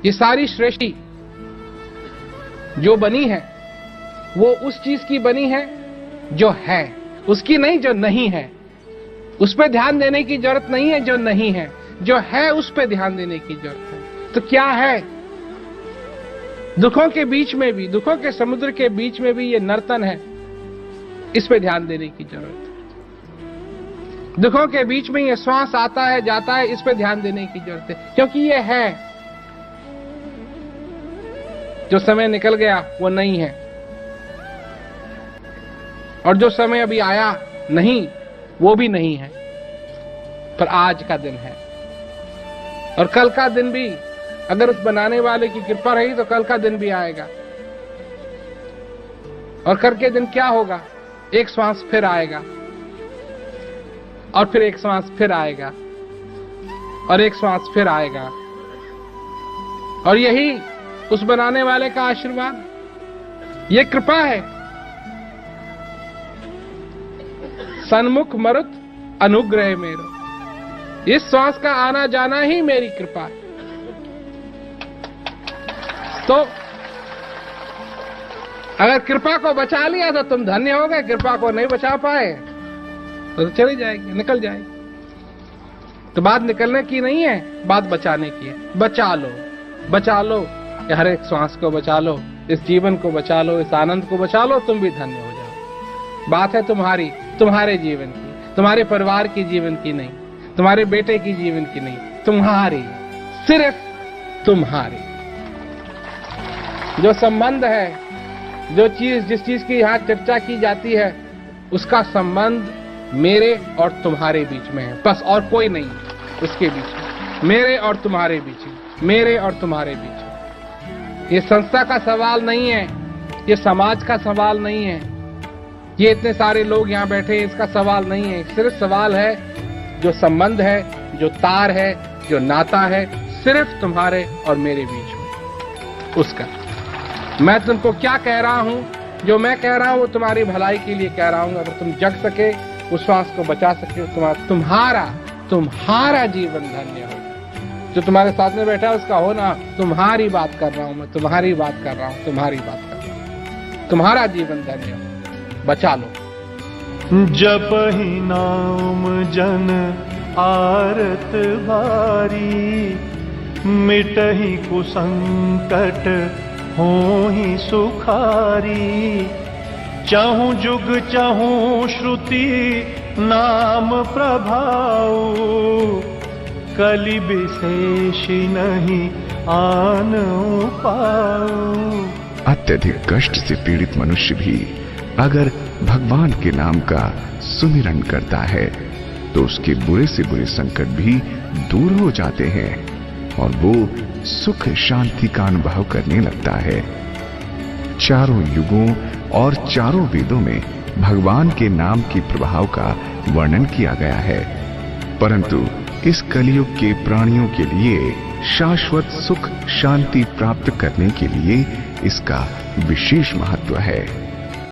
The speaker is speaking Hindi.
ये सारी सृष्टि जो बनी है वो उस चीज की बनी है जो है, उसकी नहीं जो नहीं है। उस पर ध्यान देने की जरूरत नहीं है जो नहीं है, जो है उस पर ध्यान देने की जरूरत है। तो क्या है? दुखों के बीच में भी, दुखों के समुद्र के बीच में भी ये नर्तन है, इस पे ध्यान देने की जरूरत है। दुखों के बीच में ये श्वास आता है जाता है, इस पे ध्यान देने की जरूरत है, क्योंकि ये है। जो समय निकल गया वो नहीं है, और जो समय अभी आया नहीं वो भी नहीं है, पर आज का दिन है। और कल का दिन भी अगर उस बनाने वाले की कृपा रही तो कल का दिन भी आएगा। और कल के दिन क्या होगा? एक श्वास फिर आएगा, और फिर एक श्वास फिर आएगा, और एक श्वास फिर आएगा। और यही उस बनाने वाले का आशीर्वाद, ये कृपा है। सन्मुख मरुत अनुग्रह मेरो, इस श्वास का आना जाना ही मेरी कृपा है। तो अगर कृपा को बचा लिया तो तुम धन्य हो गए, कृपा को नहीं बचा पाए तो चली जाएगी, निकल जाएगी। तो बात निकलने की नहीं है, बात बचाने की है। बचा लो, बचा लो, हर एक श्वास को बचा लो, इस जीवन को बचा लो, इस आनंद को बचा लो, तुम भी धन्य हो जाओ। बात है तुम्हारी, तुम्हारे जीवन की, तुम्हारे परिवार की जीवन की नहीं, तुम्हारे बेटे की जीवन की नहीं, तुम्हारी, सिर्फ तुम्हारी। जो संबंध है, जो चीज, जिस चीज की यहां चर्चा की जाती है, उसका संबंध मेरे और तुम्हारे बीच में है, बस, और कोई नहीं उसके बीच में। मेरे और तुम्हारे बीच में, मेरे और तुम्हारे बीच में। ये संस्था का सवाल नहीं है, ये समाज का सवाल नहीं है, ये इतने सारे लोग यहाँ बैठे हैं इसका सवाल नहीं है। सिर्फ सवाल है जो संबंध है, जो तार है, जो नाता है, सिर्फ तुम्हारे और मेरे बीच में, उसका। मैं तुमको क्या कह रहा हूं, जो मैं कह रहा हूं वो तुम्हारी भलाई के लिए कह रहा हूं। अगर तुम जग सके, उस श्वास को बचा सके, तुम्हारा जीवन धन्य हो। जो तुम्हारे साथ में बैठा है उसका हो ना, तुम्हारी बात कर रहा हूं मैं, तुम्हारी बात कर रहा हूं, तुम्हारी बात कर रहा हूं। तुम्हारा जीवन धन्य हो, बचा लो। जपहि नाम जन आरत भारी, मिटहि कुसंकट होहि सुखारी। चाहूं जुग चाहूं श्रुति नाम प्रभाऊ, कलि विशेष नहीं आन पाऊं। अत्यधिक कष्ट से पीड़ित मनुष्य भी अगर भगवान के नाम का सुमिरन करता है तो उसके बुरे से बुरे संकट भी दूर हो जाते हैं और वो सुख शांति का अनुभव करने लगता है। चारों युगों और चारों वेदों में भगवान के नाम के प्रभाव का वर्णन किया गया है, परंतु इस कलयुग के प्राणियों के लिए शाश्वत सुख शांति प्राप्त करने के लिए इसका विशेष महत्व है।